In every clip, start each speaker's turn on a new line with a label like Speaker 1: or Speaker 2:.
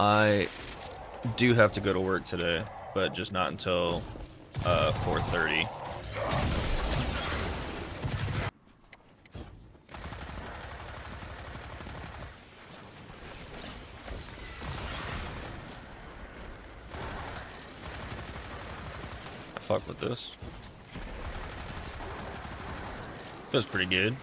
Speaker 1: I do have to go to work today, but just not until 4:30. I fuck with this. Feels pretty good.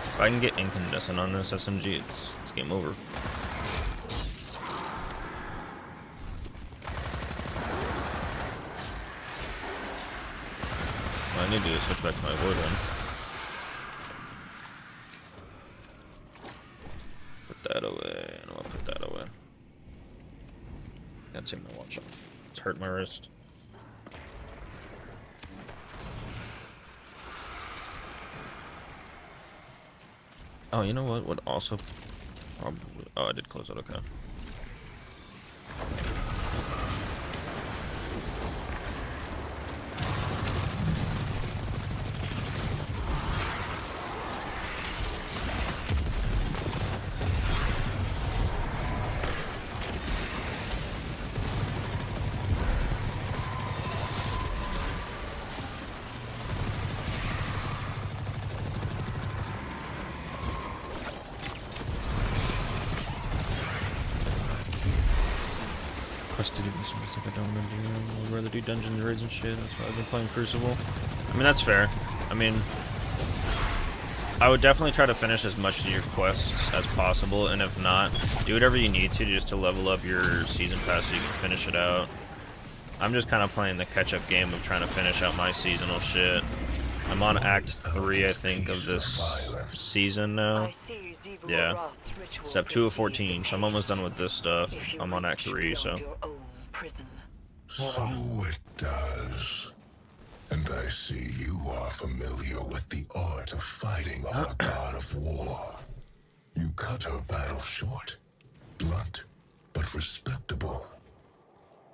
Speaker 1: If I can get incandescent on this SMG, it's game over. What I need to do is switch back to my void one. Put that away, and I'll put that away. Gotta take my watch off. It's hurt my wrist. Oh, you know what would also probably... Oh, I did close it, okay. I'd rather do dungeons, raids, and shit. That's why I've been playing Crucible. I mean, that's fair. I mean, I would definitely try to finish as much of your quests as possible, and if not, do whatever you need to just to level up your season pass so you can finish it out. I'm just kind of playing the catch-up game of trying to finish out my seasonal shit. I'm on Act 3, I think, of this season now. Yeah. Step 2 of 14, so I'm almost done with this stuff. I'm on Act 3, so...
Speaker 2: So it does. And I see you are familiar with the art of fighting our god of war. You cut her battle short, blunt, but respectable.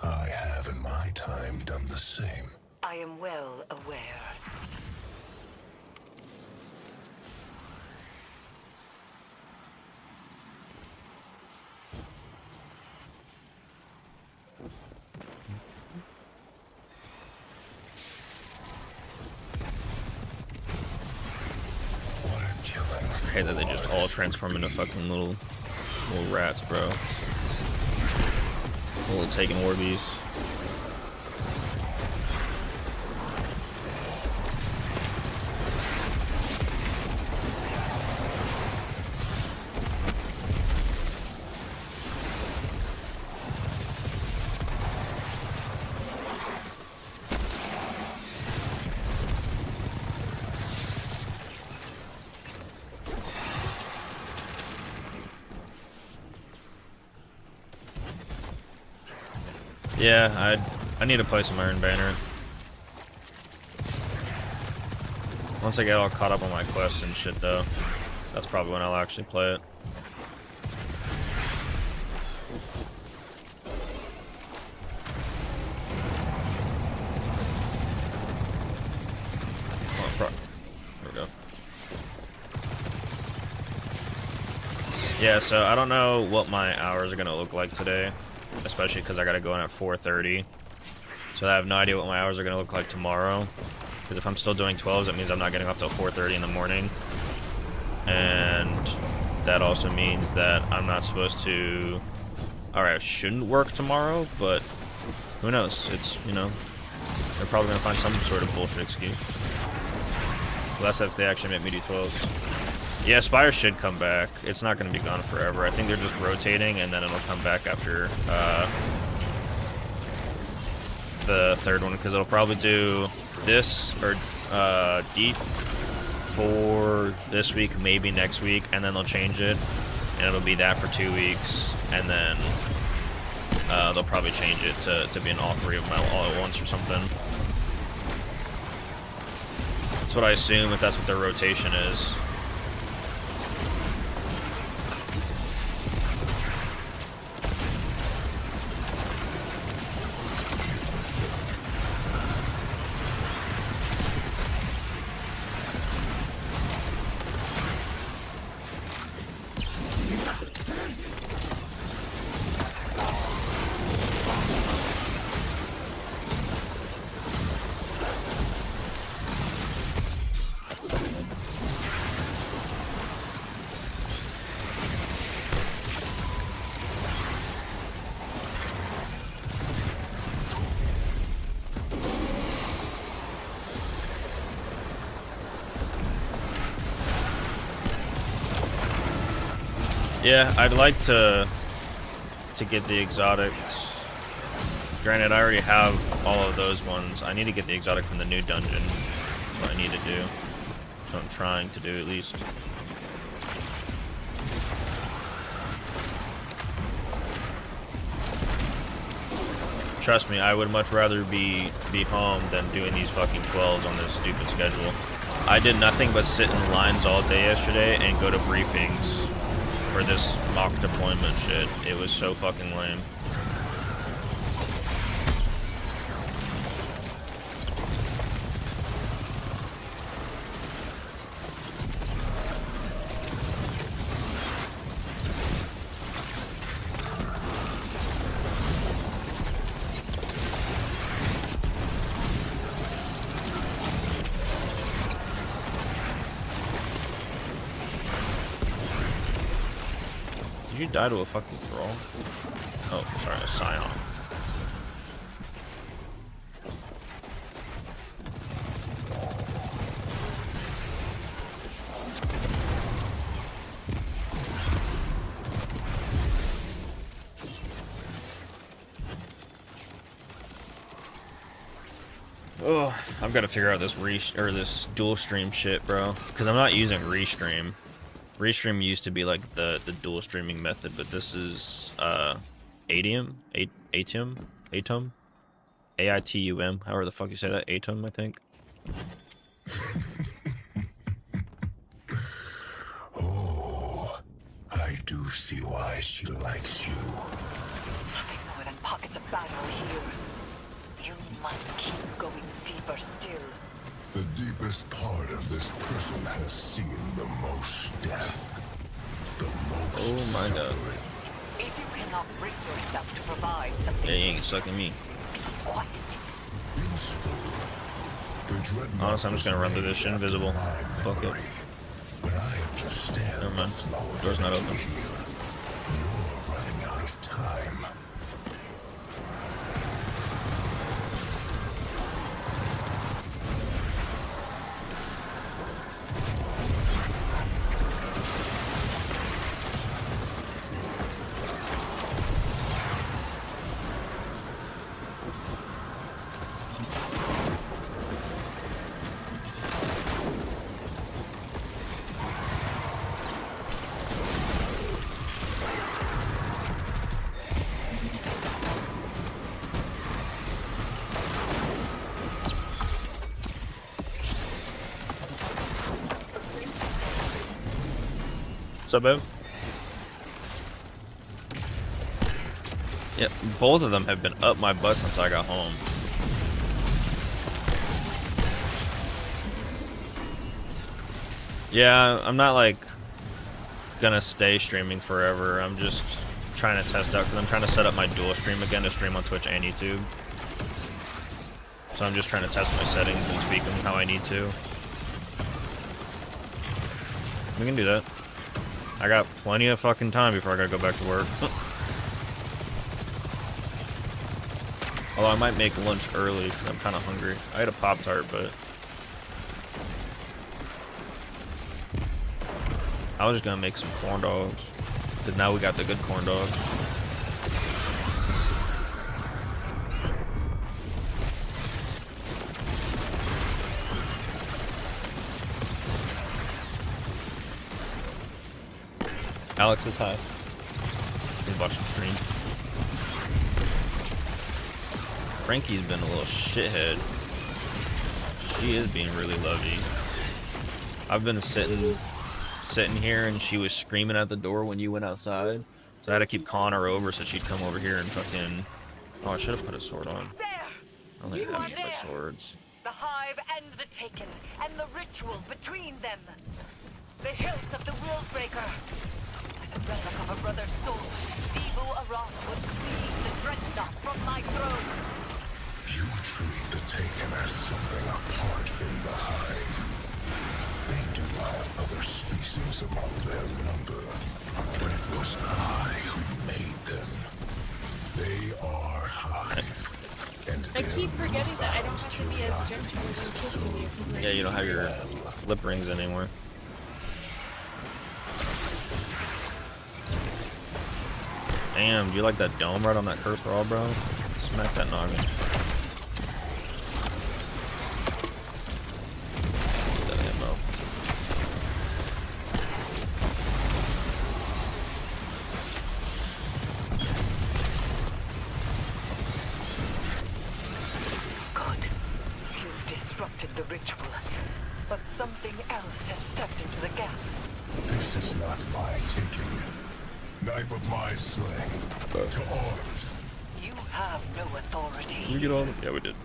Speaker 2: I have in my time done the same.
Speaker 3: I am well aware.
Speaker 1: I hate that they just all transform into fucking little rats, bro. Little taking Warbies. Yeah, I need to play some Iron Banner. Once I get all caught up on my quests and shit, though, that's probably when I'll actually play it. There we go. Yeah, so I don't know what my hours are gonna look like today. Especially because I gotta go in at 4:30, so I have no idea what my hours are gonna look like tomorrow. Because if I'm still doing 12s, that means I'm not getting up till 4:30 in the morning, and that also means that I'm not supposed to. Alright, I shouldn't work tomorrow, but who knows? It's, you know, they're probably gonna find some sort of bullshit excuse. Unless if they actually make me do 12s. Yeah, Spire should come back. It's not going to be gone forever. I think they're just rotating, and then it'll come back after the third one, because it'll probably do this, or Deep, for this week, maybe next week, and then they'll change it, and it'll be that for 2 weeks, and then they'll probably change it to being all 3 of them all at once or something. That's what I assume, if that's what their rotation is. Yeah, I'd like to get the exotics. Granted, I already have all of those ones. I need to get the exotic from the new dungeon. That's what I need to do. That's what I'm trying to do, at least. Trust me, I would much rather be home than doing these fucking 12s on this stupid schedule. I did nothing but sit in lines all day yesterday and go to briefings for this mock deployment shit. It was so fucking lame. You die to a fucking thrall? Oh, sorry, a scion. Oh, I've got to figure out this this dual stream shit, bro. Because I'm not using restream. Restream used to be like the dual streaming method, but this is Atium, A-I-T-U-M, however the fuck you say that, Atum, I think.
Speaker 2: Oh, I do see why she likes you.
Speaker 3: Nothing more than pockets of battle here. You must keep going deeper still.
Speaker 2: The deepest part of this prison has seen the most death. The most
Speaker 1: Oh my god.
Speaker 2: suffering.
Speaker 3: If you cannot bring yourself to provide something,
Speaker 1: Yeah, you ain't sucking me.
Speaker 3: quiet.
Speaker 2: Useful. The dreadnought
Speaker 1: Honestly, I'm just gonna run through this shit invisible. Fuck it.
Speaker 2: But I understand.
Speaker 1: Never mind.
Speaker 2: the flow of
Speaker 1: Door's not
Speaker 2: energy
Speaker 1: open.
Speaker 2: here. You're running out of time.
Speaker 1: What's up, babe? Yeah, both of them have been up my butt since I got home. Yeah, I'm not like gonna stay streaming forever. I'm just trying to test out because I'm trying to set up my dual stream again to stream on Twitch and YouTube. So I'm just trying to test my settings and tweak them how I need to. We can do that. I got plenty of fucking time before I gotta go back to work. Although I might make lunch early because I'm kind of hungry. I had a Pop-Tart, but I was just gonna make some corn dogs because now we got the good corn dogs. Alex is high. He's watching stream. Frankie's been a little shithead. She is being really lovey. I've been sitting here and she was screaming at the door when you went outside. So I had to keep calling her over so she'd come over here and fucking... Oh, I should have put a sword on.
Speaker 3: There!
Speaker 1: I don't think I have any good swords.
Speaker 3: The hive and the taken, and the ritual between them. The hilt of the Willbreaker. Like a relic of a brother's soul, Sivu Aran would cleave the dreadnought from my throne.
Speaker 2: You treat the taken as something apart from the hive. They do have other species among their number, but it was I who made them. They are hive. And
Speaker 4: I keep forgetting that I don't have to be as gentle as I'm supposed to be.
Speaker 1: Yeah, you don't have your lip rings anymore. Damn, do you like that dome right on that cursed wall, bro? Smack that noggin. That ammo.
Speaker 3: Good. You've disrupted the ritual, but something else has stepped into the gap.
Speaker 2: This is not my taking. Knife of my slaying. To arms.
Speaker 3: You have no authority.
Speaker 1: Did we get all of them? Yeah, we did.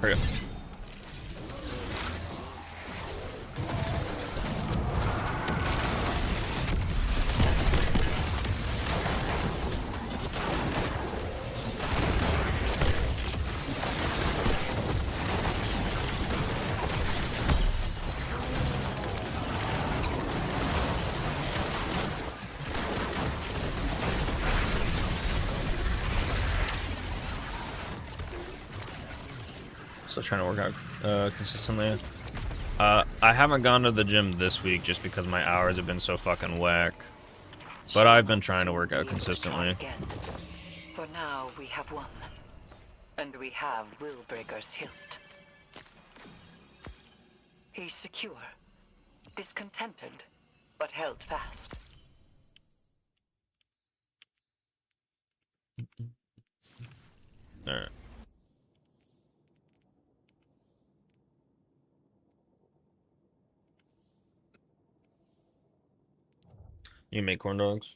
Speaker 1: Hurry up. Still trying to work out consistently. I haven't gone to the gym this week just because my hours have been so fucking whack. But I've been trying to work out consistently.
Speaker 3: For now, we have won. And we have Willbreaker's hilt. He's secure, discontented, but held fast.
Speaker 1: Alright. You make corn dogs?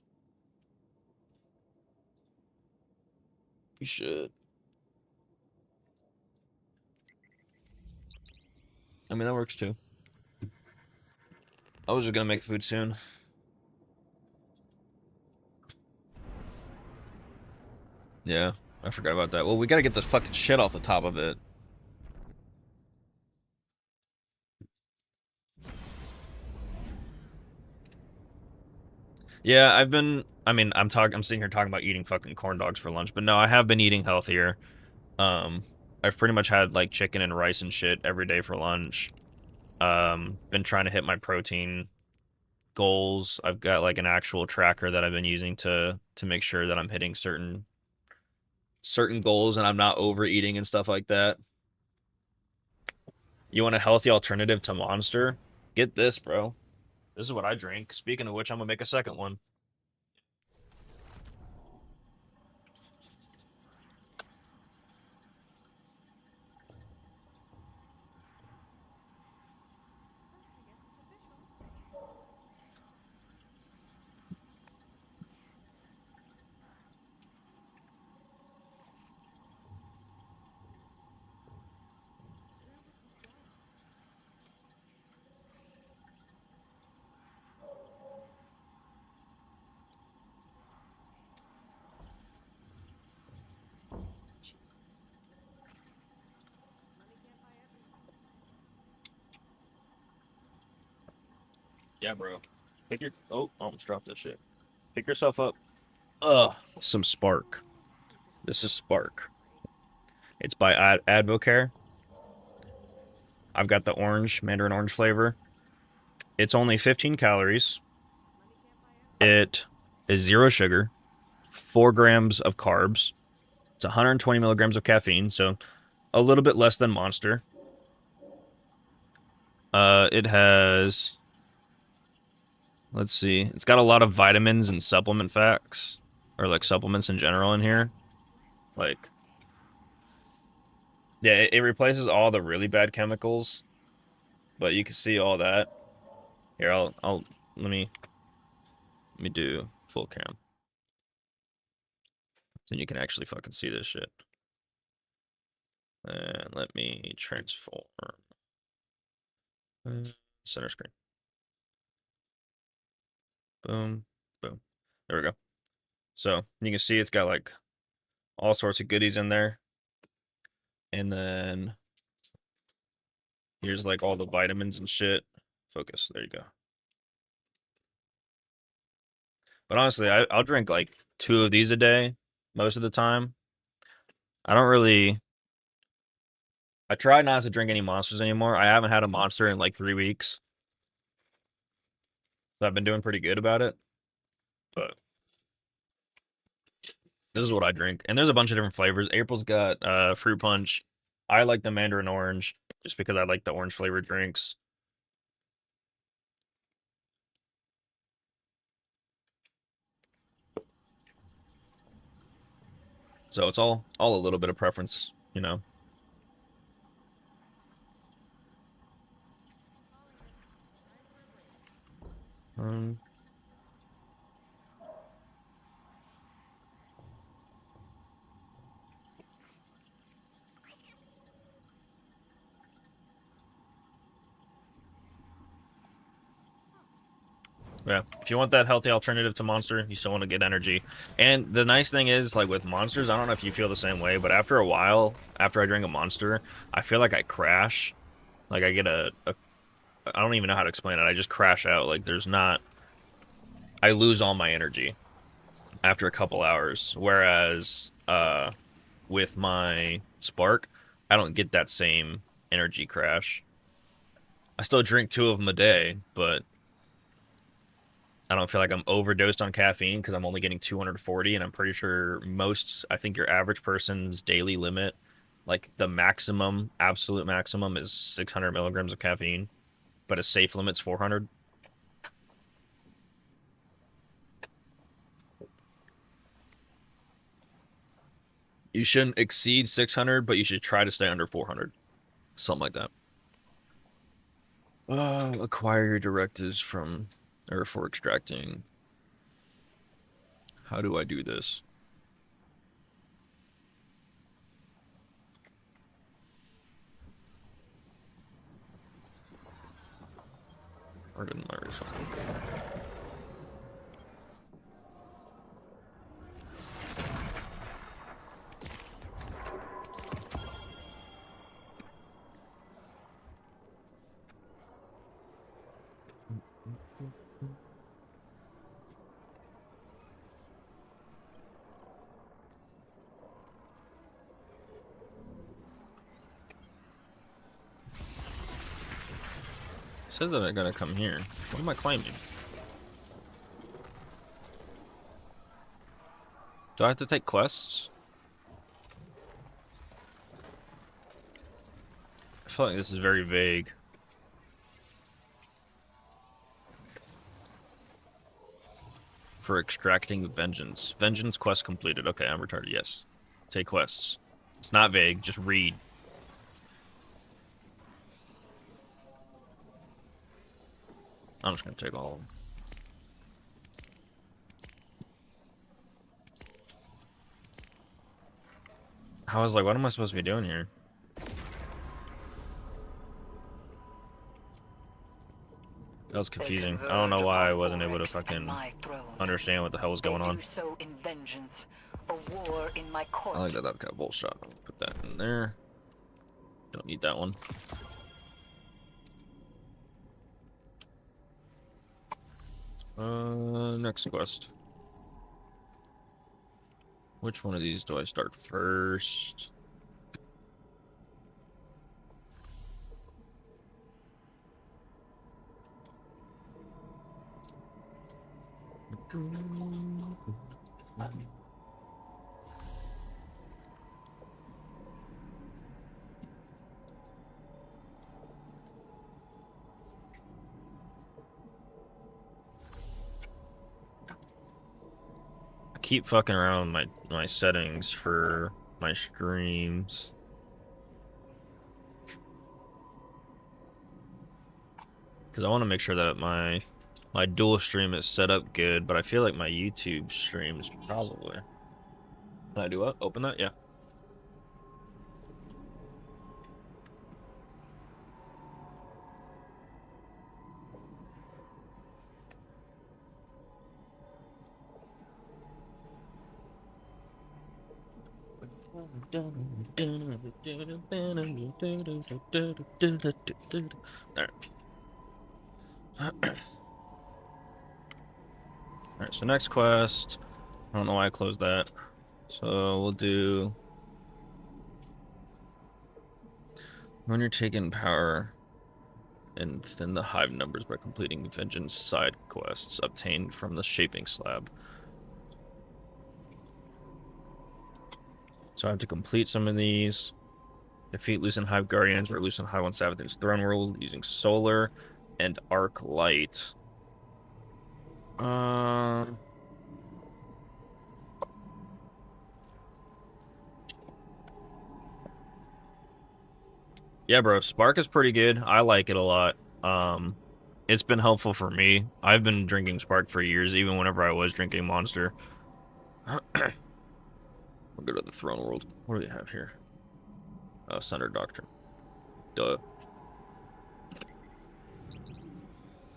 Speaker 1: You should. I mean, that works too. I was just gonna make food soon. Yeah, I forgot about that. Well, we gotta get this fucking shit off the top of it. Yeah, I've been, I mean, I'm sitting here talking about eating fucking corn dogs for lunch, but no, I have been eating healthier. I've pretty much had like chicken and rice and shit every day for lunch. Been trying to hit my protein goals. I've got like an actual tracker that I've been using to make sure that I'm hitting certain goals and I'm not overeating and stuff like that. You want a healthy alternative to Monster? Get this, bro. This is what I drink. Speaking of which, I'm gonna make a second one. Yeah, bro. Pick your... Oh, I almost dropped that shit. Pick yourself up. Some Spark. This is Spark. It's by Advocare. I've got the orange, mandarin orange flavor. It's only 15 calories. It is 0 sugar, 4 grams of carbs. It's 120 milligrams of caffeine, so a little bit less than Monster. It has, let's see, it's got a lot of vitamins and supplement facts, or like supplements in general in here. Like, yeah, it replaces all the really bad chemicals, but you can see all that. Here, let me do full cam. Then you can actually fucking see this shit. And let me transform. Center screen. Boom, boom. There we go. So you can see it's got like all sorts of goodies in there. And then here's like all the vitamins and shit. Focus. There you go. But honestly, I'll drink like 2 of these a day most of the time. I don't really. I try not to drink any monsters anymore. I haven't had a monster in like 3 weeks. So I've been doing pretty good about it. But this is what I drink. And there's a bunch of different flavors. April's got fruit punch. I like the mandarin orange just because I like the orange flavored drinks. So it's all a little bit of preference, you know. Yeah, if you want that healthy alternative to Monster, you still want to get energy. And the nice thing is, like with Monsters, I don't know if you feel the same way, but after a while, after I drink a Monster, I feel like I crash. Like I get I don't even know how to explain it. I just crash out. Like there's not, I lose all my energy after a couple hours. Whereas, with my Spark, I don't get that same energy crash. I still drink 2 of them a day, but I don't feel like I'm overdosed on caffeine because I'm only getting 240, and I'm pretty sure I think your average person's daily limit, like the maximum, absolute maximum is 600 milligrams of caffeine, but a safe limit's 400. You shouldn't exceed 600, but you should try to stay under 400. Something like that. Acquire your directives from, or for extracting. How do I do this? Or didn't my result? It says that I gotta come here. What am I claiming? Do I have to take quests? I feel like this is very vague. For extracting vengeance. Vengeance quest completed. Okay, I'm retarded. Yes. Take quests. It's not vague. Just read. I'm just gonna take all of them. I was like, what am I supposed to be doing here? That was confusing. I don't know why I wasn't able to fucking understand what the hell was going on.
Speaker 3: So in vengeance, a war in my court.
Speaker 1: I like that I've got a bolt shot. Put that in there. Don't need that one. Next quest. Which one of these do I start first? keep fucking around with my settings for my streams. Because I want to make sure that my dual stream is set up good, but I feel like my YouTube streams probably. Can I do what? Open that? Yeah. Alright, so next quest. I don't know why I closed that. So we'll do... When you're taking power and thin the hive numbers by completing vengeance side quests obtained from the shaping slab. So I have to complete some of these. Defeat Lucent Hive Guardians or Lucent Hive on Savathun's Throne World using Solar and Arc Light. Yeah, bro, Spark is pretty good. I like it a lot. It's been helpful for me. I've been drinking Spark for years, even whenever I was drinking Monster. We'll go to the Throne World. What do we have here? Oh, Sunder Doctrine. Duh.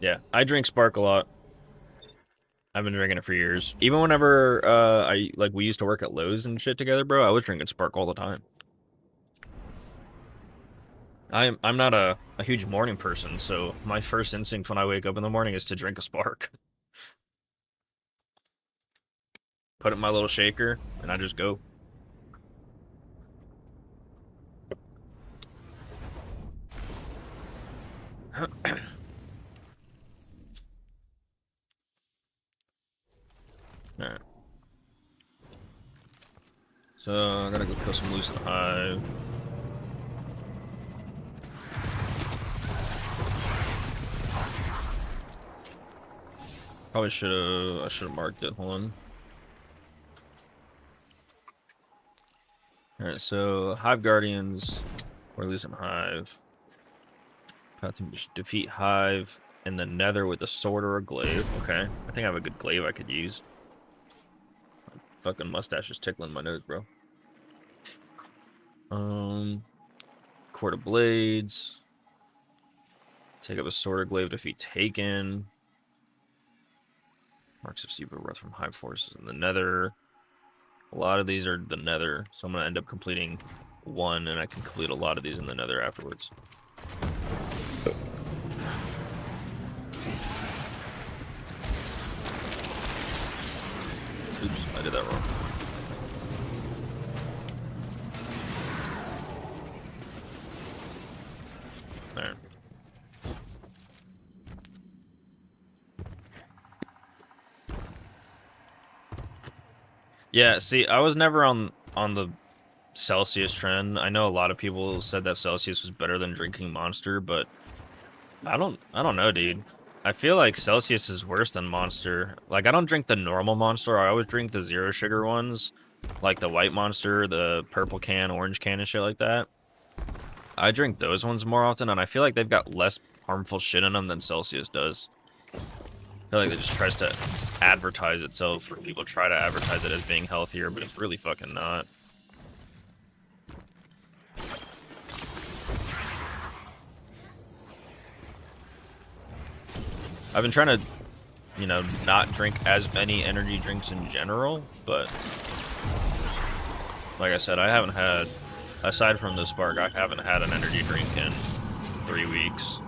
Speaker 1: Yeah, I drink Spark a lot. I've been drinking it for years. Even whenever we used to work at Lowe's and shit together, bro, I was drinking Spark all the time. I'm not a huge morning person, so my first instinct when I wake up in the morning is to drink a Spark. Put it in my little shaker, and I just go. Alright. So, I gotta go kill some Lucent Hive. Probably I should have marked it. Hold on. Alright, so Hive Guardians or Lucent Hive. Got to defeat Hive in the Nether with a sword or a glaive. Okay, I think I have a good glaive I could use. My fucking mustache is tickling my nose, bro. Court of Blades. Take up a sword or glaive, defeat Taken. Marks of Seaboard Wrath from Hive Forces in the Nether. A lot of these are the Nether, so I'm going to end up completing one, and I can complete a lot of these in the Nether afterwards. Oops, I did that wrong. There. Yeah, see, I was never on the Celsius trend. I know a lot of people said that Celsius was better than drinking Monster, but I don't know, dude. I feel like Celsius is worse than Monster. Like, I don't drink the normal Monster. I always drink the zero sugar ones, like the white Monster, the purple can, orange can, and shit like that. I drink those ones more often, and I feel like they've got less harmful shit in them than Celsius does. I feel like it just tries to advertise itself, or people try to advertise it as being healthier, but it's really fucking not. I've been trying to, you know, not drink as many energy drinks in general, but like I said, I haven't had, aside from the Spark, I haven't had an energy drink in 3 weeks.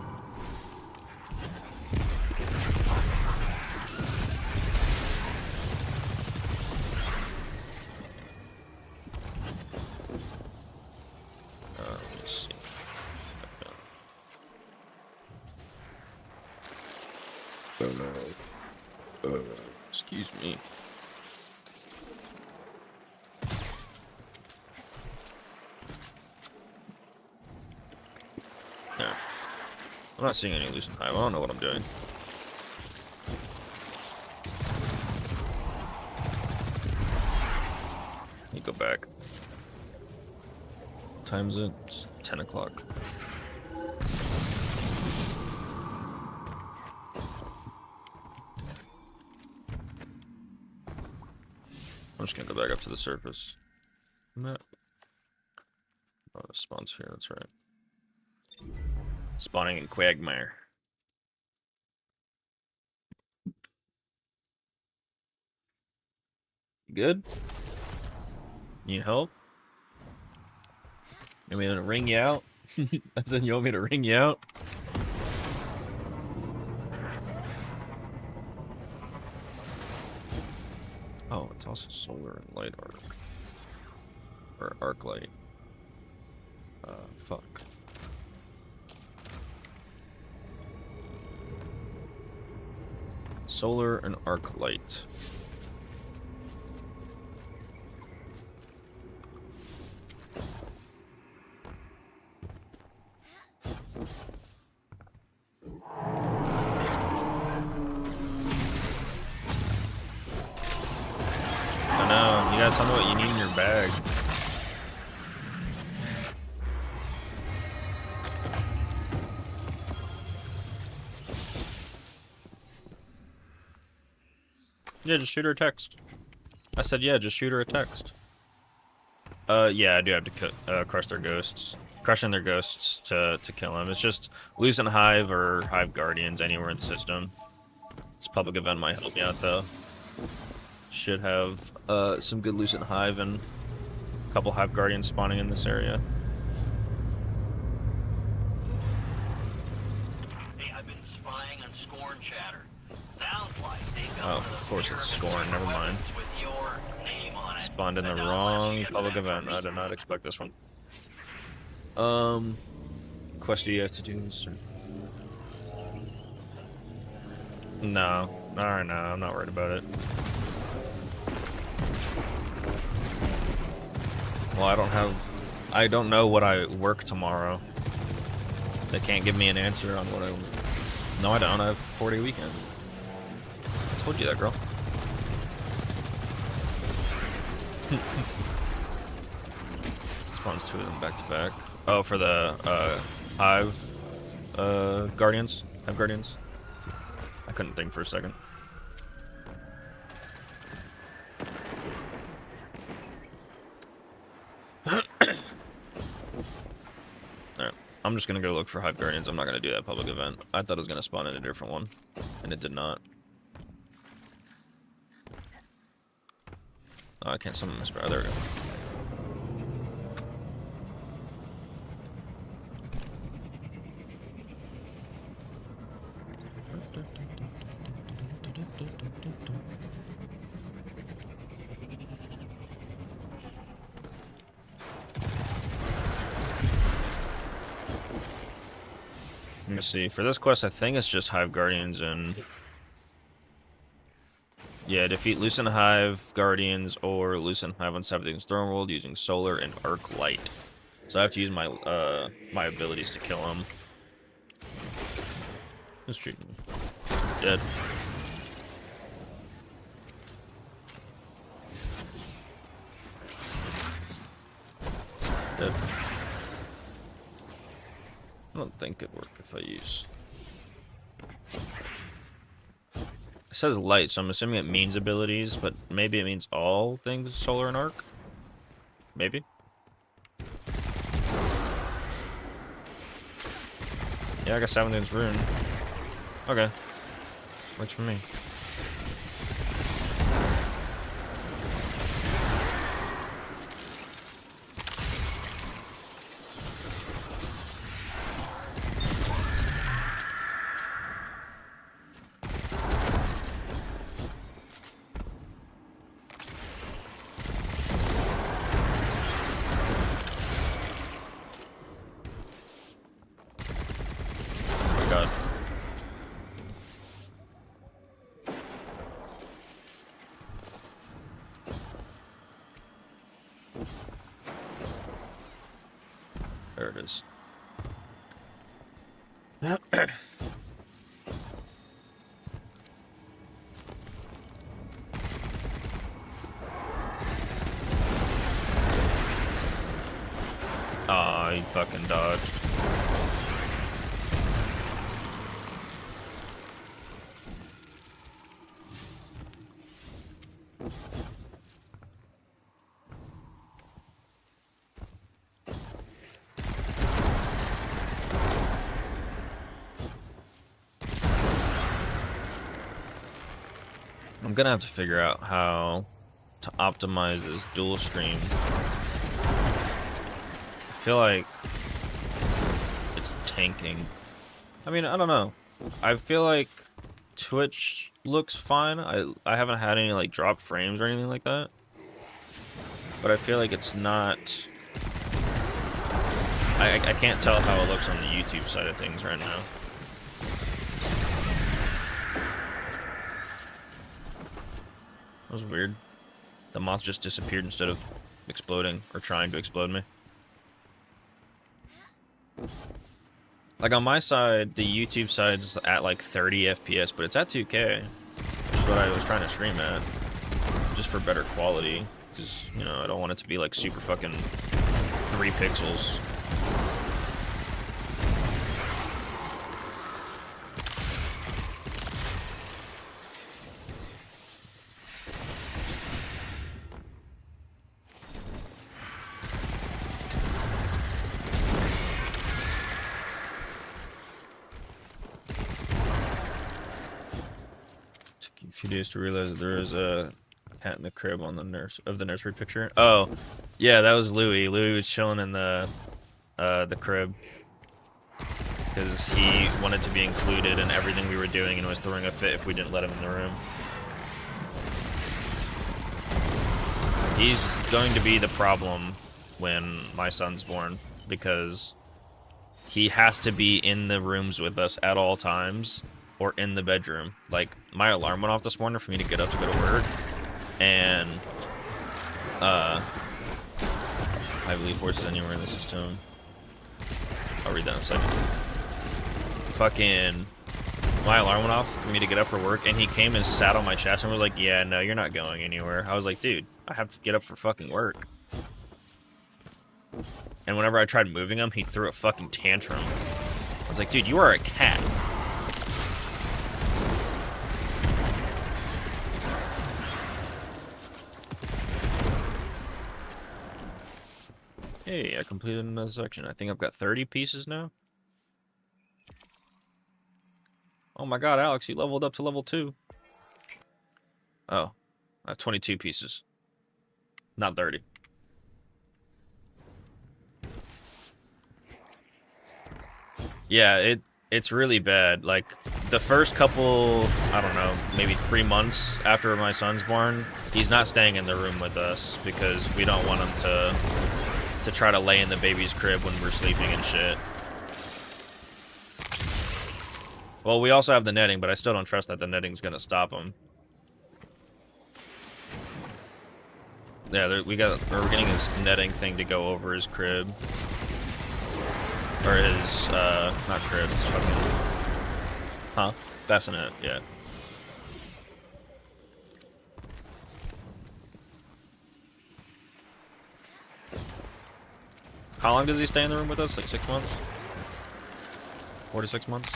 Speaker 1: Let's see. Excuse me. Yeah. I'm not seeing any Lucent Hive. I don't know what I'm doing. go back. What time is it? It's 10 o'clock. I'm just gonna go back up to the surface. No. Oh, it spawns here, that's right. Spawning in Quagmire. Good? Need help? You want me to ring you out? I said you want me to ring you out? Oh, it's also solar and light arc. Or arc light. Fuck. Solar and arc light. I know, you gotta tell me what you need in your bag. Yeah, just shoot her a text. I said, yeah, just shoot her a text. Yeah, I do have to crush their ghosts. Crushing their ghosts to kill them. It's just losing Hive or Hive Guardians anywhere in the system. This public event might help me out, though. Should have some good Lucent Hive and a couple Hive Guardians spawning in this area.
Speaker 5: Hey, I've been spying on Scorn chatter. Sounds like they
Speaker 1: Oh, of course it's Scorn, never mind. Spawned in the wrong public event. I did not expect this one. Quest do you have to do, sir? No. Alright, no, I'm not worried about it. Well, I don't know what I work tomorrow. They can't give me an answer on what I... No, I don't. I have 4-day weekend. I told you that, girl. Spawns 2 of them back to back. Oh, for the Hive Guardians? Hive Guardians? I couldn't think for a second. Alright, I'm just gonna go look for Hive Guardians. I'm not gonna do that public event. I thought it was gonna spawn in a different one, and it did not. Oh, I can't summon my sparrow. There we go. Let me see. For this quest, I think it's just Hive Guardians and... Yeah, defeat Lucent Hive Guardians or Lucent Hive on Savaging's Throne World using Solar and Arc Light. So I have to use my my abilities to kill him. Who's treating me? Dead. Dead. I don't think it'd work if I use... It says light, so I'm assuming it means abilities, but maybe it means all things solar and arc? Maybe? Yeah, I got 17's rune. Okay. Works for me. There it is. he fucking dodged. I'm gonna have to figure out how to optimize this dual stream. I feel like it's tanking. I mean, I don't know. I feel like Twitch looks fine. I haven't had any like drop frames or anything like that. But I feel like it's not. I can't tell how it looks on the YouTube side of things right now. That was weird. The moth just disappeared instead of exploding or trying to explode me. Like on my side, the YouTube side's at like 30 FPS, but it's at 2K, which is what I was trying to stream at, just for better quality. Because, you know, I don't want it to be like super fucking 3 pixels. Few days to realize that there was a cat in the crib on the nursery picture. Oh, yeah, that was Louis. Louis was chilling in the crib because he wanted to be included in everything we were doing and was throwing a fit if we didn't let him in the room. He's going to be the problem when my son's born because he has to be in the rooms with us at all times. Or in the bedroom. Like, my alarm went off this morning for me to get up to go to work. And, I believe horses anywhere in the system. I'll read that in a second. Fucking, my alarm went off for me to get up for work, and he came and sat on my chest and was like, yeah, no, you're not going anywhere. I was like, dude, I have to get up for fucking work. And whenever I tried moving him, he threw a fucking tantrum. I was like, dude, you are a cat. Hey, I completed another section. I think I've got 30 pieces now. Oh my god, Alex, you leveled up to level 2. Oh, I have 22 pieces. Not 30. Yeah, it's really bad. Like, the first couple, I don't know, maybe 3 months after my son's born, he's not staying in the room with us because we don't want him to try to lay in the baby's crib when we're sleeping and shit. Well, we also have the netting, but I still don't trust that the netting's gonna stop him. Yeah, we're getting this netting thing to go over his crib. Or his, not crib, his fucking... Huh? Bassinet, yeah. How long does he stay in the room with us? Like 6 months? 4 to 6 months?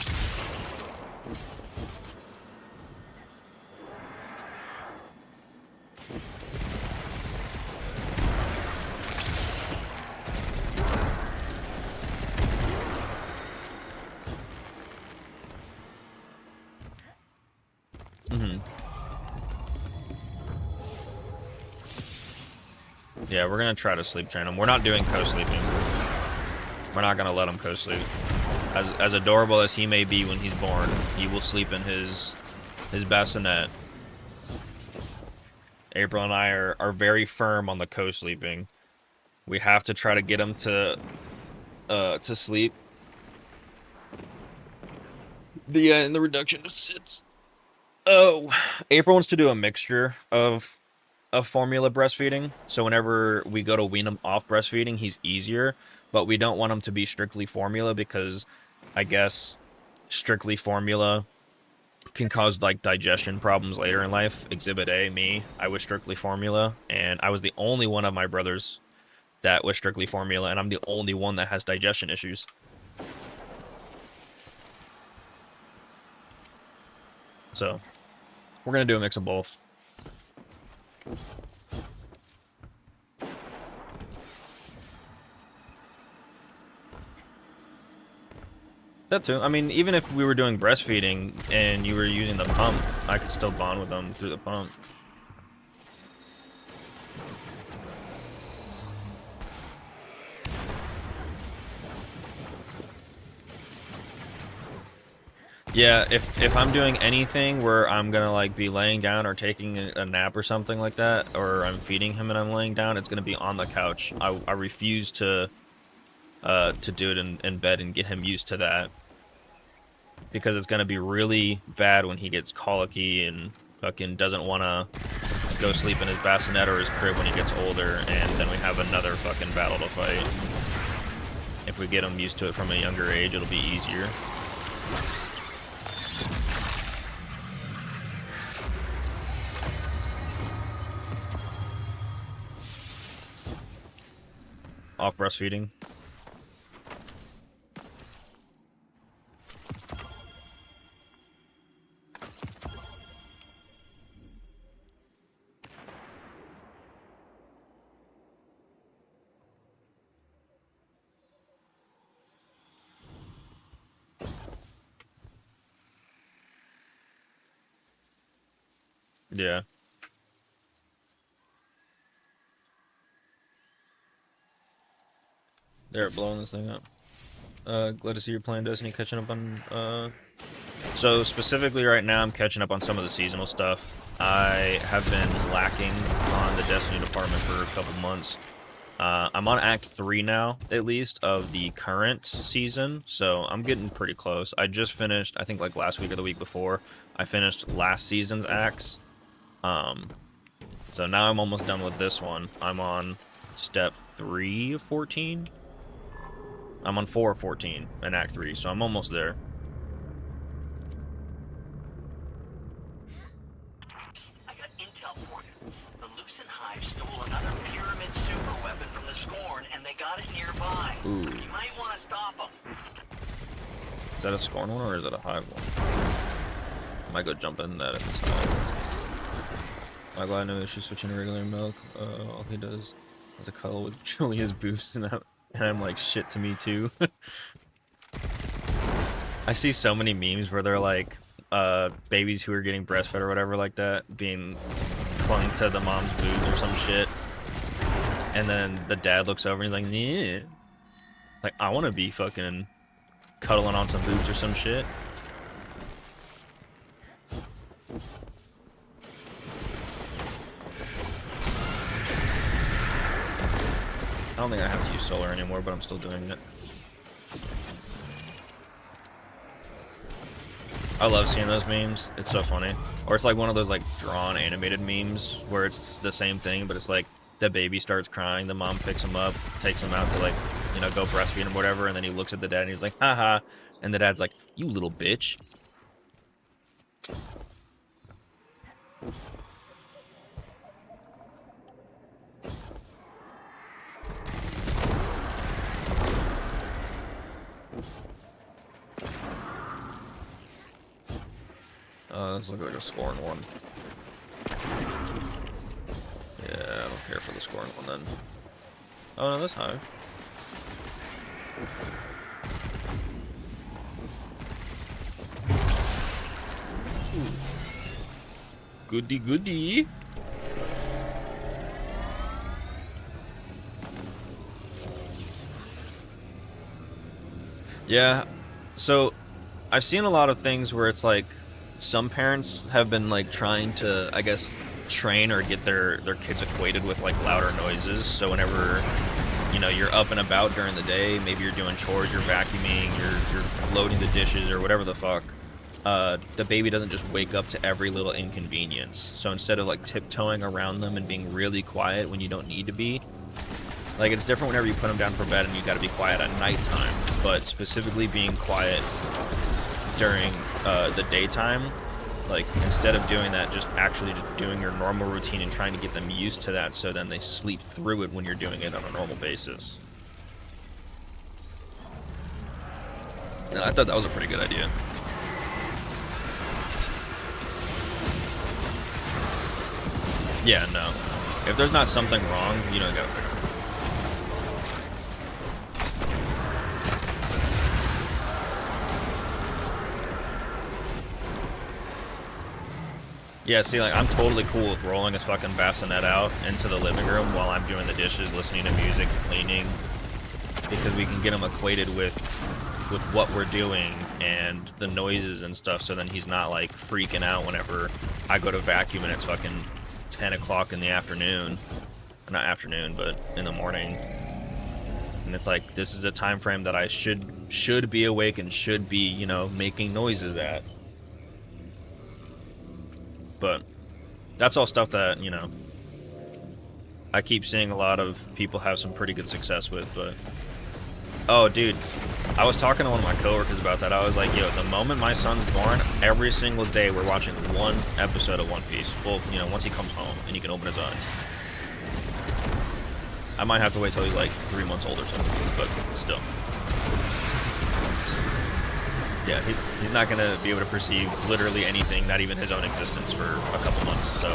Speaker 1: Yeah, we're gonna try to sleep train him. We're not doing co-sleeping. We're not gonna let him co-sleep. As adorable as he may be when he's born, he will sleep in his bassinet. April and I are very firm on the co-sleeping. We have to try to get him to sleep. And the reduction of sits. Oh, April wants to do a mixture of formula breastfeeding, so whenever we go to wean him off breastfeeding, he's easier, but we don't want him to be strictly formula because I guess strictly formula can cause like digestion problems later in life. Exhibit A, me, I was strictly formula, and I was the only one of my brothers that was strictly formula, and I'm the only one that has digestion issues. So, we're gonna do a mix of both. That too. I mean, even if we were doing breastfeeding and you were using the pump, I could still bond with them through the pump. Yeah, if I'm doing anything where I'm gonna like be laying down or taking a nap or something like that, or I'm feeding him and I'm laying down, it's gonna be on the couch. I refuse to do it in bed and get him used to that, because it's gonna be really bad when he gets colicky and fucking doesn't want to go sleep in his bassinet or his crib when he gets older, and then we have another fucking battle to fight. If we get him used to it from a younger age, it'll be easier. Off breastfeeding. Yeah. They're blowing this thing up. Glad to see you're playing Destiny, catching up on, So specifically right now, I'm catching up on some of the seasonal stuff. I have been lacking on the Destiny department for a couple months. I'm on Act 3 now, at least, of the current season, so I'm getting pretty close. I just finished, I think like last week or the week before, I finished last season's acts. So now I'm almost done with this one. I'm on step 3 of 14. I'm on 4 of 14 in Act 3, so I'm almost there.
Speaker 5: I got intel for you. The Lucent Hive stole another pyramid super weapon from the Scorn, and they got it nearby.
Speaker 1: Ooh.
Speaker 5: You might want to stop them.
Speaker 1: Is that a Scorn one or is it a Hive one? I might go jump in that if it's Hive. I'm glad I know that she's switching to regular milk. All he does is a cuddle with Julia's boobs, and I'm like, shit to me too. I see so many memes where they're like, babies who are getting breastfed or whatever like that, being clung to the mom's boobs or some shit. And then the dad looks over and he's like, yeah. Like, I want to be fucking cuddling on some boobs or some shit. I don't think I have to use solar anymore, but I'm still doing it. I love seeing those memes. It's so funny. Or it's like one of those like drawn animated memes where it's the same thing, but it's like the baby starts crying, the mom picks him up, takes him out to like, you know, go breastfeed him or whatever, and then he looks at the dad and he's like, haha. And the dad's like, you little bitch. This looks like a Scorn one. Yeah, I don't care for the Scorn one then. Oh no, that's Hive. Goody goody. Yeah, so I've seen a lot of things where it's like some parents have been like trying to, I guess, train or get their kids acquainted with like louder noises. So whenever, you know, you're up and about during the day, maybe you're doing chores, you're vacuuming, you're loading the dishes or whatever the fuck, the baby doesn't just wake up to every little inconvenience. So instead of like tiptoeing around them and being really quiet when you don't need to be, like it's different whenever you put them down for bed and you gotta be quiet at nighttime, but specifically being quiet during the daytime Like, instead of doing that, just actually just doing your normal routine and trying to get them used to that so then they sleep through it when you're doing it on a normal basis. And I thought that was a pretty good idea. Yeah, no. If there's not something wrong, you don't gotta fix it. Yeah, see, like, I'm totally cool with rolling his fucking bassinet out into the living room while I'm doing the dishes, listening to music, cleaning, because we can get him acquainted with what we're doing and the noises and stuff, so then he's not, like, freaking out whenever I go to vacuum and it's fucking 10 o'clock in the afternoon. Not afternoon, but in the morning. And it's like, this is a time frame that I should be awake and should be, you know, making noises at. But that's all stuff that, you know, I keep seeing a lot of people have some pretty good success with. But oh, dude, I was talking to one of my coworkers about that. I was like, yo, the moment my son's born, every single day we're watching one episode of One Piece. Well, you know, once he comes home and he can open his eyes. I might have to wait till he's like 3 months old or something, but still. Yeah, he's not gonna be able to perceive literally anything, not even his own existence, for a couple months. So,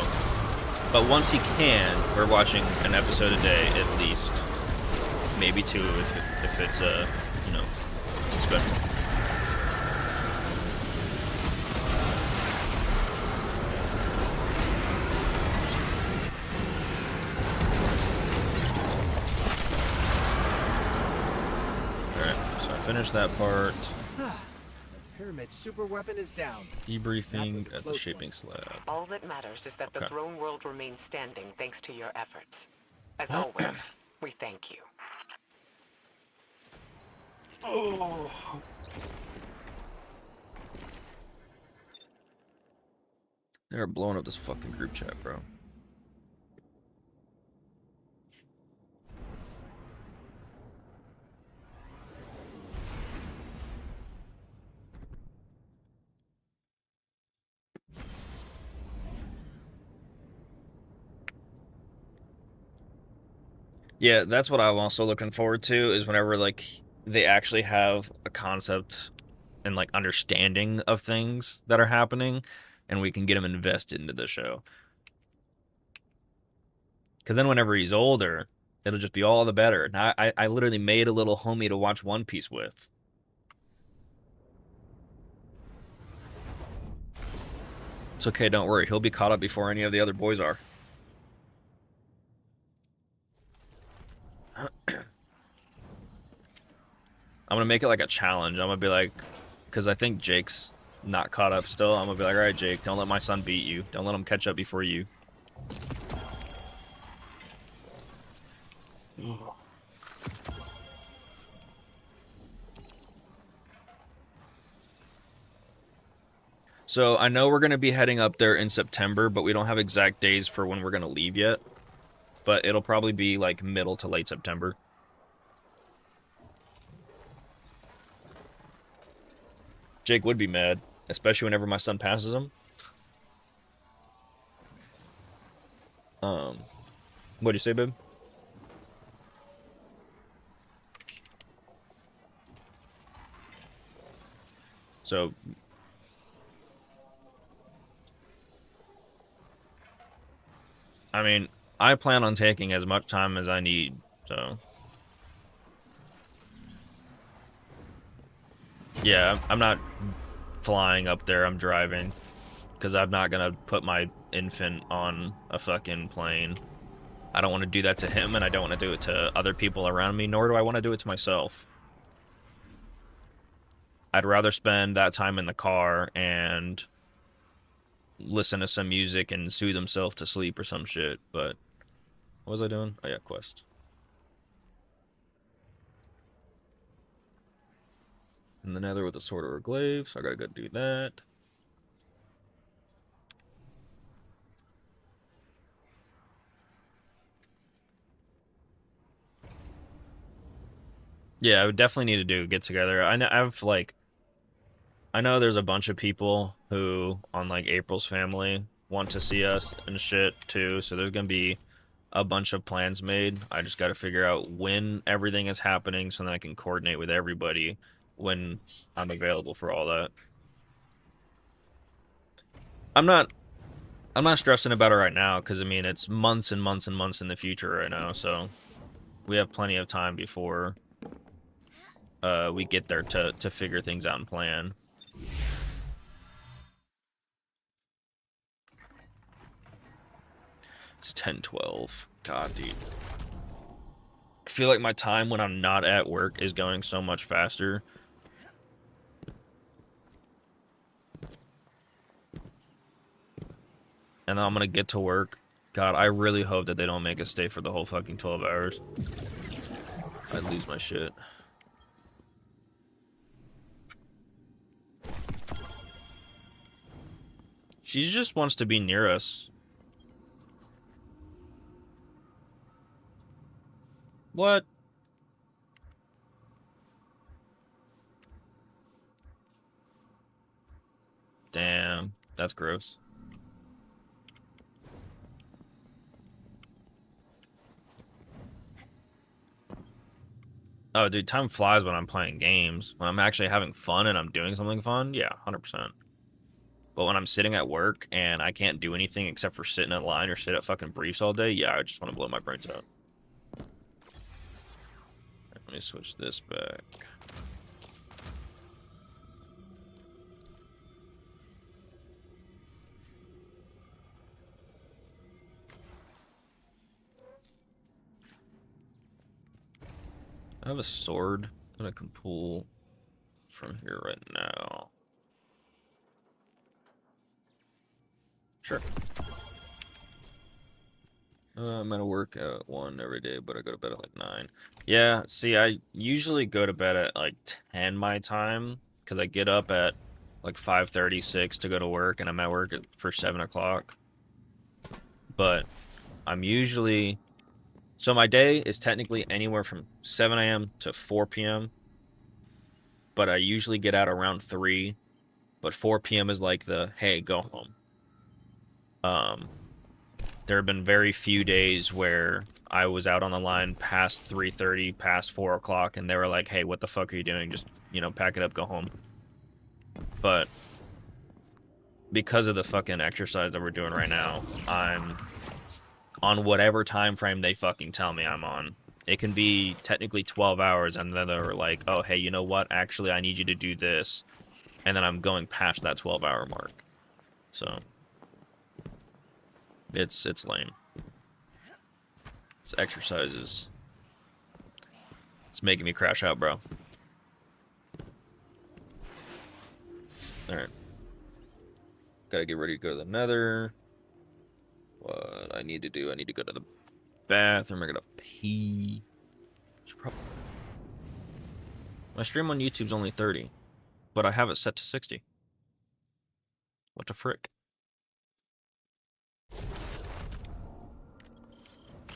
Speaker 1: but once he can, we're watching an episode a day at least, maybe two if it's you know, it's good. All right, so I finished that part.
Speaker 6: Pyramid super weapon is down.
Speaker 1: Debriefing at the shaping slab.
Speaker 7: All that matters is that the
Speaker 1: Okay.
Speaker 7: throne world remains standing thanks to your efforts. As always, we thank you.
Speaker 1: They're blowing up this fucking group chat, bro. Yeah, that's what I'm also looking forward to, is whenever, like, they actually have a concept and, like, understanding of things that are happening, and we can get him invested into the show. Because then whenever he's older, it'll just be all the better. Now, I literally made a little homie to watch One Piece with. It's okay, don't worry. He'll be caught up before any of the other boys are. I'm gonna make it like a challenge. I'm gonna be like, because I think Jake's not caught up still. I'm gonna be like, all right, Jake, don't let my son beat you. Don't let him catch up before you. So I know we're gonna be heading up there in September, but we don't have exact days for when we're gonna leave yet. But it'll probably be like middle to late September. Jake would be mad, especially whenever my son passes him. What'd you say, babe? So, I mean, I plan on taking as much time as I need, so. Yeah, I'm not flying up there, I'm driving. Because I'm not gonna put my infant on a fucking plane. I don't want to do that to him, and I don't want to do it to other people around me, nor do I want to do it to myself. I'd rather spend that time in the car and listen to some music and soothe himself to sleep or some shit, but what was I doing? Oh yeah, quest. In the nether with a sword or a glaive, so I gotta go do that. Yeah, I would definitely need to do a get together. I've like, I know there's a bunch of people who, on like April's family, want to see us and shit too, so there's gonna be a bunch of plans made. I just gotta figure out when everything is happening so that I can coordinate with everybody when I'm available for all that. I'm not stressing about it right now, because I mean it's months and months and months in the future right now, so we have plenty of time before we get there to figure things out and plan. It's 10:12. God, dude. I feel like my time when I'm not at work is going so much faster. And then I'm gonna get to work. God, I really hope that they don't make us stay for the whole fucking 12 hours. I'd lose my shit. She just wants to be near us. What? Damn, that's gross. Oh, dude, time flies when I'm playing games. When I'm actually having fun and I'm doing something fun, yeah, 100%. But when I'm sitting at work and I can't do anything except for sit in a line or sit at fucking briefs all day, yeah, I just want to blow my brains out. Let me switch this back. I have a sword that I can pull from here right now. Sure. I'm gonna work at 1 every day, but I go to bed at like 9. Yeah, see, I usually go to bed at like 10 my time, because I get up at like 5:36 to go to work, and I'm at work for 7 o'clock. But I'm usually... So my day is technically anywhere from 7 a.m. to 4 p.m. But I usually get out around 3. But 4 p.m. is like the, hey, go home. There have been very few days where I was out on the line past 3:30, past 4 o'clock, and they were like, hey, what the fuck are you doing? Just, you know, pack it up, go home. But because of the fucking exercise that we're doing right now, I'm on whatever time frame they fucking tell me I'm on. It can be technically 12 hours, and then they're like, oh, hey, you know what? Actually, I need you to do this. And then I'm going past that 12-hour mark. So... It's lame. This exercise is... It's making me crash out, bro. Alright. Gotta get ready to go to the nether. What I need to do, I need to go to the bathroom. I gotta pee. My stream on YouTube's only 30. But I have it set to 60. What the frick?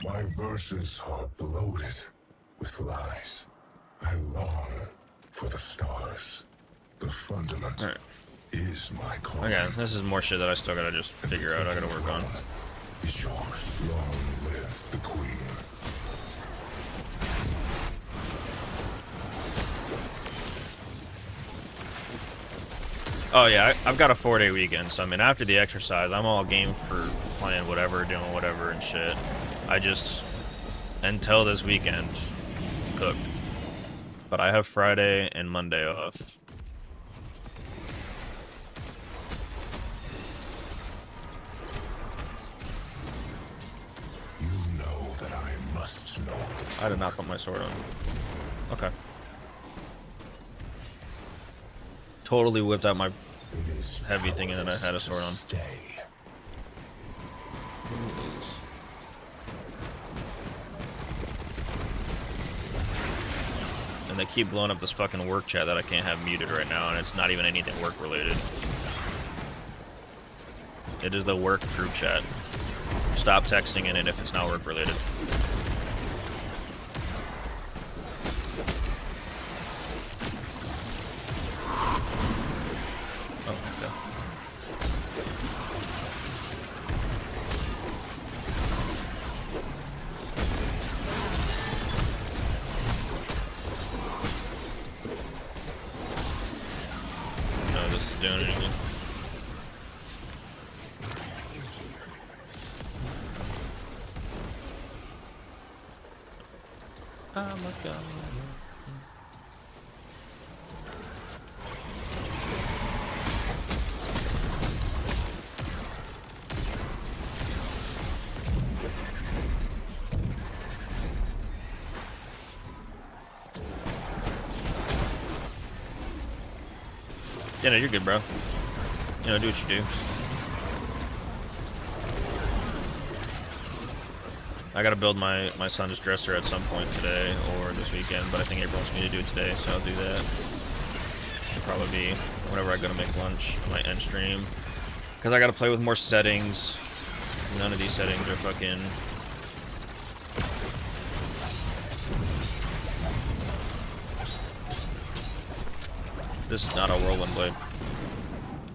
Speaker 2: My verses are bloated with lies. I long for the stars. The fundament is my calling.
Speaker 1: Okay, this is more shit that I still gotta just figure out. I gotta work on.
Speaker 2: Is yours. Long live the queen.
Speaker 1: Oh yeah, I've got a 4-day weekend, so I mean after the exercise, I'm all game for playing whatever, doing whatever and shit. I just, until this weekend, cooked. But I have Friday and Monday off.
Speaker 2: You know that I must know the truth.
Speaker 1: I did not put my sword on. Okay. Totally whipped out my heavy thing and then I had a sword on.
Speaker 2: Stay.
Speaker 1: And they keep blowing up this fucking work chat that I can't have muted right now, and it's not even anything work related. It is the work group chat. Stop texting in it if it's not work related. anything. Oh my god. Yeah, no, you're good, bro. You know, do what you do. I gotta build my son's dresser at some point today or this weekend, but I think April wants me to do it today, so I'll do that. It'll probably be whenever I go to make lunch, I might end stream. Because I gotta play with more settings. None of these settings are fucking... This is not a whirlwind blade.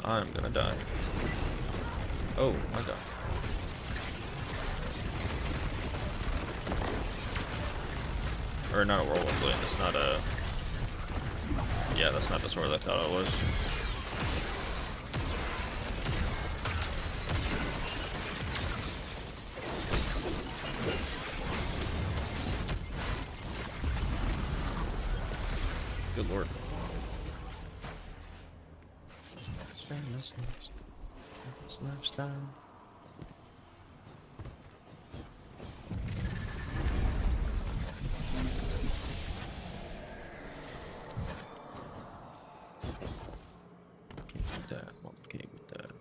Speaker 1: I'm gonna die. Oh my god. Or not a whirlwind blade, it's not a... Yeah, that's not the sword I thought it was. Good lord. It's lifestyle. Okay with that.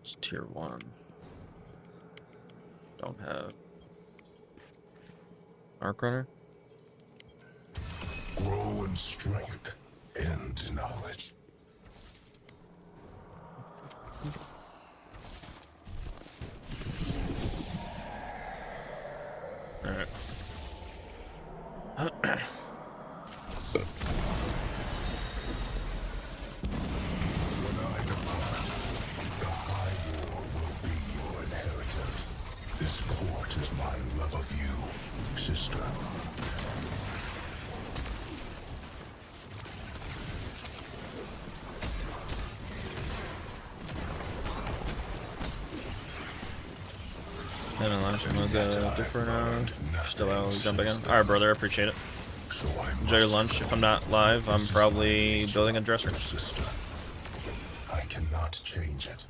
Speaker 1: It's tier 1. Don't have arc runner.
Speaker 2: Grow in strength and knowledge.
Speaker 1: Alright.
Speaker 2: When I depart, the High War will be your inheritance. This court is my love of you, sister.
Speaker 1: And then lunch, I'm gonna go different still out, jump back in. Alright, brother, I appreciate it.
Speaker 2: So I
Speaker 1: Enjoy your lunch. If I'm not live, I'm probably building a dresser.
Speaker 2: sister. I cannot change it.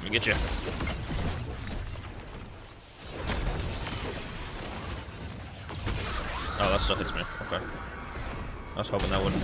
Speaker 1: Let me get you. Oh, that still hits me. Okay. I was hoping that wouldn't.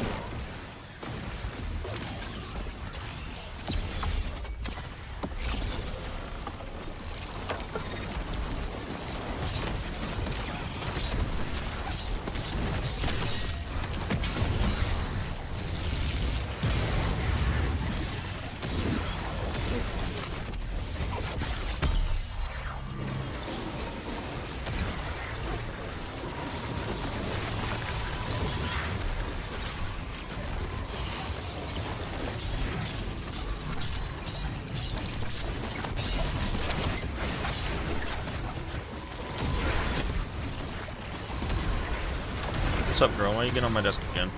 Speaker 1: What's up, girl? Why you get on my desk again?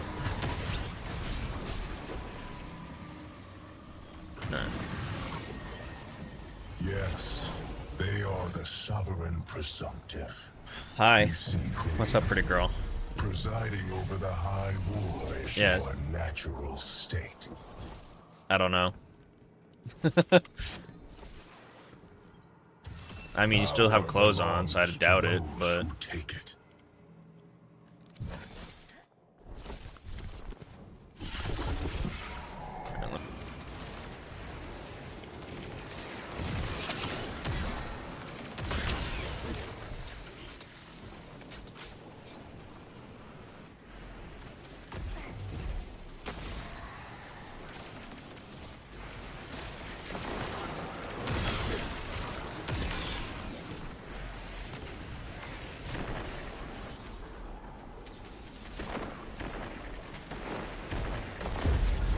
Speaker 1: Nah.
Speaker 2: Yes, they are the sovereign presumptive.
Speaker 1: Hi.
Speaker 2: In secret,
Speaker 1: What's up, pretty girl?
Speaker 2: presiding over the high war is
Speaker 1: Yes.
Speaker 2: your natural state.
Speaker 1: I don't know. I mean, you still have
Speaker 2: Power
Speaker 1: clothes on, so I
Speaker 2: belongs to
Speaker 1: doubt it,
Speaker 2: those
Speaker 1: but...
Speaker 2: who take it.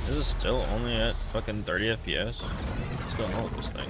Speaker 1: This is still only at fucking 30 FPS. What's going on with this thing?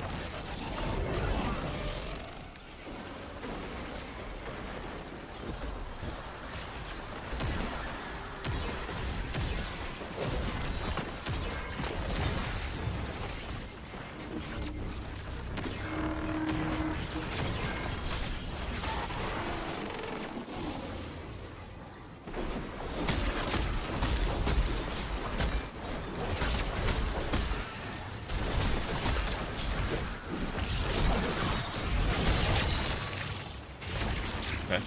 Speaker 1: Okay.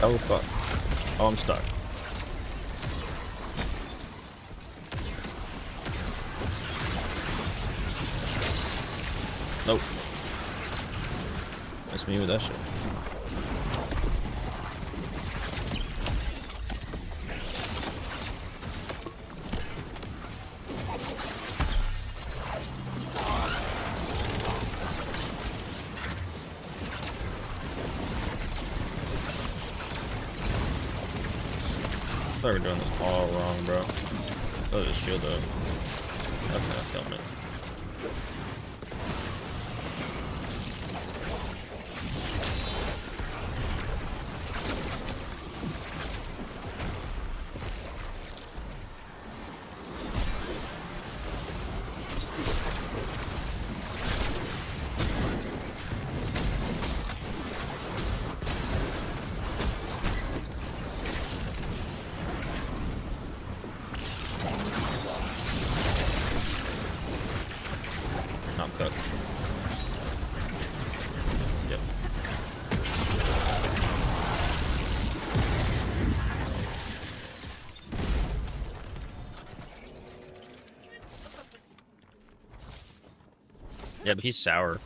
Speaker 1: Oh fuck. Oh, I'm stuck. Nope. That's me with that shit. I thought we were doing this all wrong, bro. Oh, just shield up. That's gonna kill me. I'm cooked. Yep. Yeah, but he's sour,